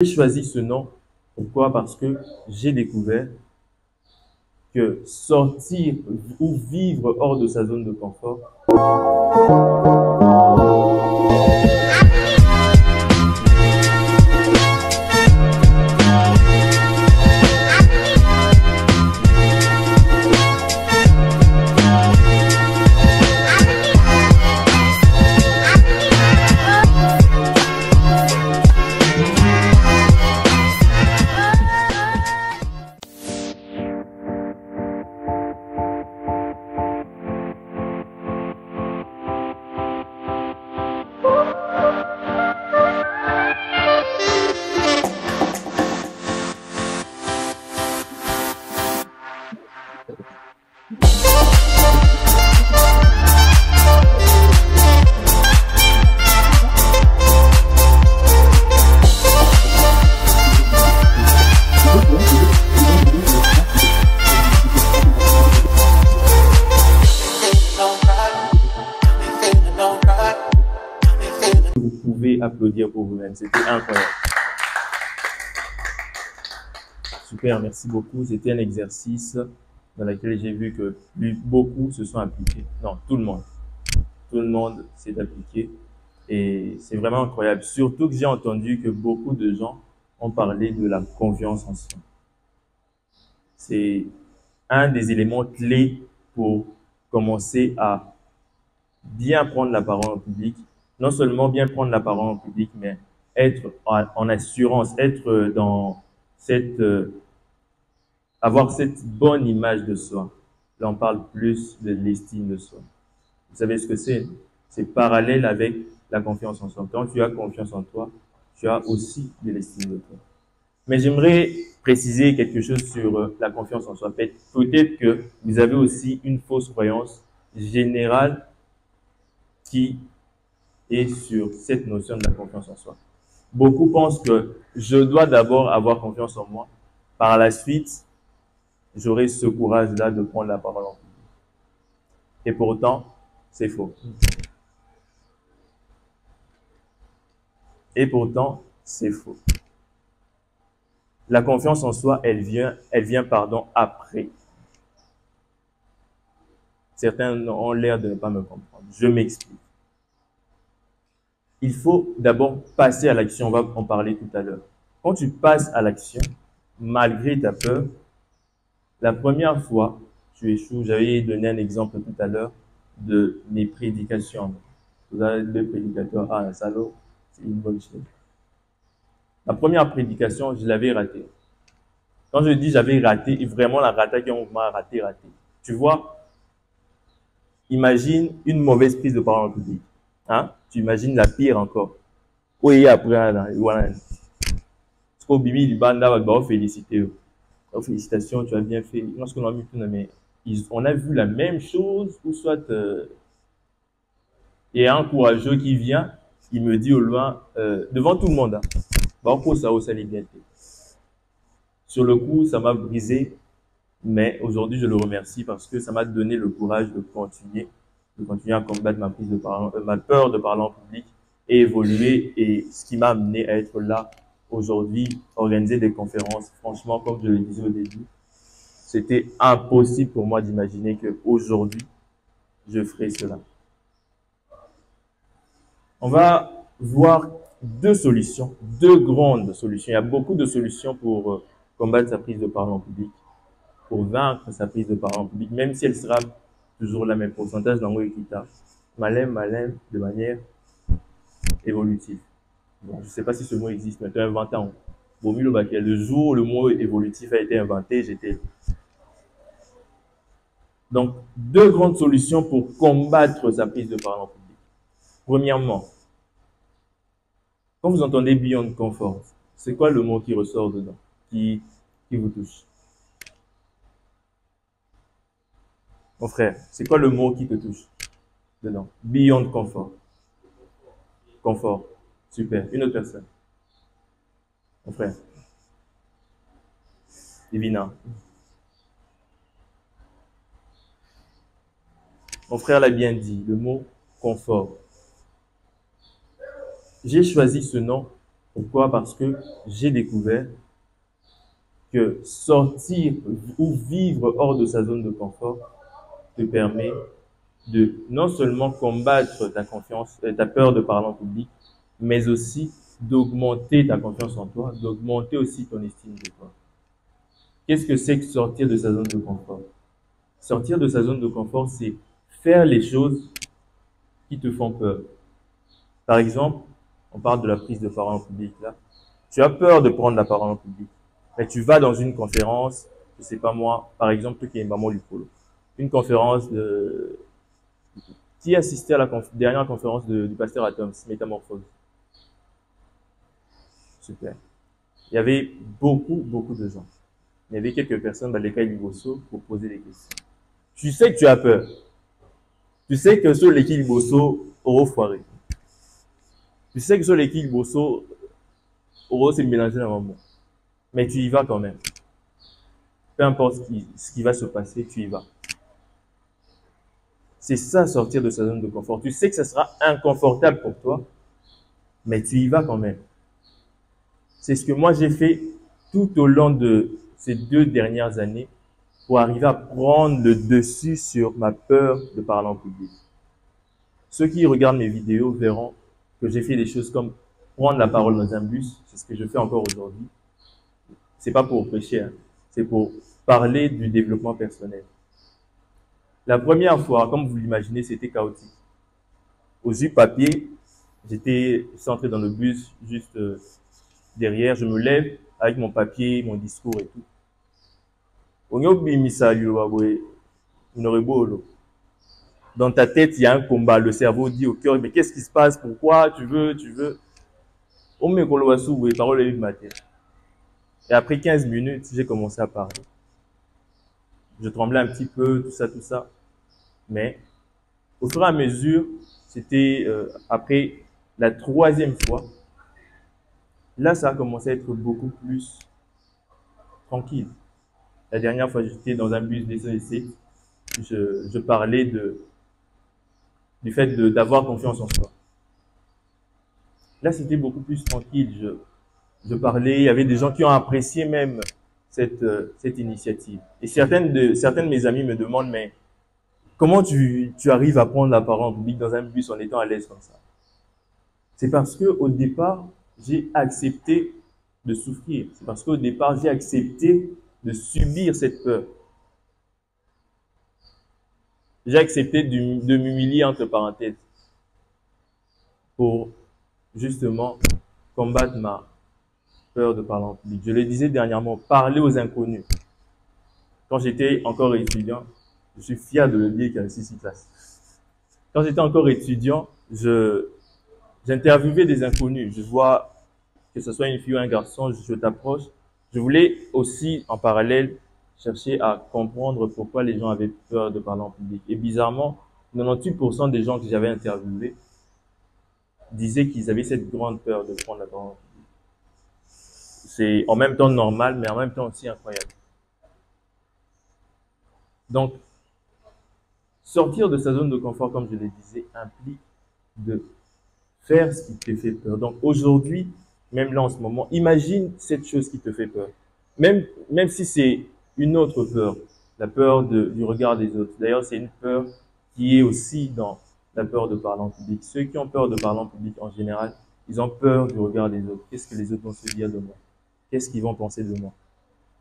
J'ai choisi ce nom. Pourquoi? Parce que j'ai découvert que sortir ou vivre hors de sa zone de confort, vous pouvez applaudir pour vous-même. C'était incroyable. Super, merci beaucoup. C'était un exercice dans lequel j'ai vu que beaucoup se sont appliqués. Non, tout le monde. Tout le monde s'est appliqué. Et c'est vraiment incroyable. Surtout que j'ai entendu que beaucoup de gens ont parlé de la confiance en soi. C'est un des éléments clés pour commencer à bien prendre la parole en public. Non seulement bien prendre la parole en public, mais être en assurance, être dans cette, avoir cette bonne image de soi. Là, on parle plus de l'estime de soi. Vous savez ce que c'est? C'est parallèle avec la confiance en soi. Quand tu as confiance en toi, tu as aussi de l'estime de toi. Mais j'aimerais préciser quelque chose sur la confiance en soi. Peut-être que vous avez aussi une fausse croyance générale qui est sur cette notion de la confiance en soi. Beaucoup pensent que je dois d'abord avoir confiance en moi. Par la suite, j'aurai ce courage-là de prendre la parole en public. Et pourtant, c'est faux. Et pourtant, c'est faux. La confiance en soi, elle vient, après. Certains ont l'air de ne pas me comprendre. Je m'explique. Il faut d'abord passer à l'action. On va en parler tout à l'heure. Quand tu passes à l'action, malgré ta peur, la première fois, tu échoues. J'avais donné un exemple tout à l'heure de mes prédications. Vous avez deux prédicateurs. Ah, un salaud, c'est une bonne chose. La première prédication, je l'avais ratée. Quand je dis j'avais raté, vraiment la rata qui m'a raté. Tu vois, imagine une mauvaise prise de parole en public. Hein? Tu imagines la pire encore. Oui, après, voilà. Parce qu'au bibi, il va féliciter. Oh, félicitations, tu as bien fait. Lorsqu'on a mis tout, mais on a vu la même chose, ou soit il y a un courageux qui vient, il me dit au loin, devant tout le monde, hein, bah, on ça au liberté. Sur le coup, ça m'a brisé, mais aujourd'hui, je le remercie parce que ça m'a donné le courage de continuer à combattre ma prise de parole, ma peur de parler en public et évoluer, et ce qui m'a amené à être là aujourd'hui, organiser des conférences. Franchement, comme je le disais au début, c'était impossible pour moi d'imaginer que aujourd'hui je ferais cela. On va voir deux solutions, deux grandes solutions. Il y a beaucoup de solutions pour combattre sa prise de parole en public, pour vaincre sa prise de parole en public, même si elle sera toujours la même pourcentage dans l'équita. Malin, de manière évolutive. Bon, je ne sais pas si ce mot existe, mais tu as inventé en le jour où le mot évolutif a été inventé, j'étais là. Donc, deux grandes solutions pour combattre sa prise de parole en public. Premièrement, quand vous entendez Beyond Comfort, c'est quoi le mot qui ressort dedans, qui vous touche? Mon frère, c'est quoi le mot qui te touche dedans? Beyond Comfort. Confort. Super. Une autre personne. Mon frère. Divina. Mon frère l'a bien dit, le mot confort. J'ai choisi ce nom Pourquoi? Parce que j'ai découvert que sortir ou vivre hors de sa zone de confort te permet de non seulement combattre ta peur de parler en public, mais aussi d'augmenter ta confiance en toi, d'augmenter aussi ton estime de toi. Qu'est-ce que c'est que sortir de sa zone de confort? Sortir de sa zone de confort, c'est faire les choses qui te font peur. Par exemple, on parle de la prise de parole en public là. Tu as peur de prendre la parole en public, mais tu vas dans une conférence, je sais pas moi, par exemple, toi qui es Maman Lupolo, une conférence de qui assistait à la dernière conférence du pasteur Atoms, Métamorphose. Super. Il y avait beaucoup de gens. Il y avait quelques personnes dans lesquelles Liboso pour poser des questions. Tu sais que tu as peur. Tu sais que sur l'équipe Liboso, aura foiré. Tu sais que sur l'équipe Liboso, aura s'est mélangé dans un moment. Mais tu y vas quand même. Peu importe ce qui va se passer, tu y vas. C'est ça, sortir de sa zone de confort. Tu sais que ça sera inconfortable pour toi, mais tu y vas quand même. C'est ce que moi j'ai fait tout au long de ces 2 dernières années pour arriver à prendre le dessus sur ma peur de parler en public. Ceux qui regardent mes vidéos verront que j'ai fait des choses comme prendre la parole dans un bus, c'est ce que je fais encore aujourd'hui. C'est pas pour prêcher, hein. C'est pour parler du développement personnel. La première fois, comme vous l'imaginez, c'était chaotique. Aux yeux papier, j'étais entré dans le bus juste derrière, je me lève avec mon papier, mon discours et tout. Dans ta tête, il y a un combat. Le cerveau dit au cœur, mais qu'est-ce qui se passe? Pourquoi? Tu veux. Et après 15 minutes, j'ai commencé à parler. Je tremblais un petit peu, tout ça. Mais au fur et à mesure, c'était après la 3e fois, là, ça a commencé à être beaucoup plus tranquille. La dernière fois, j'étais dans un bus d'essai, je parlais du fait d'avoir confiance en soi. Là, c'était beaucoup plus tranquille. Je parlais, il y avait des gens qui ont apprécié même cette initiative. Et certains de mes amis me demandent, mais comment tu arrives à prendre la parole en public dans un bus en étant à l'aise comme ça? C'est parce que au départ, j'ai accepté de souffrir. C'est parce qu'au départ, j'ai accepté de subir cette peur. J'ai accepté de m'humilier entre parenthèses pour justement combattre ma peur de parler en public. Je le disais dernièrement, parler aux inconnus. Quand j'étais encore étudiant, je suis fier de le dire qu'il y a 6 classes. Quand j'étais encore étudiant, j'interviewais des inconnus. Je vois que ce soit une fille ou un garçon, je t'approche. Je voulais aussi, en parallèle, chercher à comprendre pourquoi les gens avaient peur de parler en public. Et bizarrement, 98% des gens que j'avais interviewés disaient qu'ils avaient cette grande peur de prendre la parole en public. C'est en même temps normal, mais en même temps aussi incroyable. Donc, sortir de sa zone de confort, comme je le disais, implique de faire ce qui te fait peur. Donc aujourd'hui, même là en ce moment, imagine cette chose qui te fait peur. Même si c'est une autre peur, la peur du regard des autres. D'ailleurs, c'est une peur qui est aussi dans la peur de parler en public. Ceux qui ont peur de parler en public en général, ils ont peur du regard des autres. Qu'est-ce que les autres vont se dire de moi? Qu'est-ce qu'ils vont penser de moi?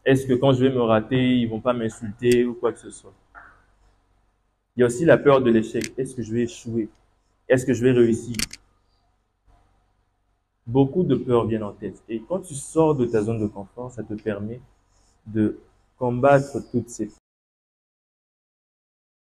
Est-ce que quand je vais me rater, ils vont pas m'insulter ou quoi que ce soit? Il y a aussi la peur de l'échec. Est-ce que je vais échouer? Est-ce que je vais réussir? Beaucoup de peurs viennent en tête. Et quand tu sors de ta zone de confort, ça te permet de combattre toutes ces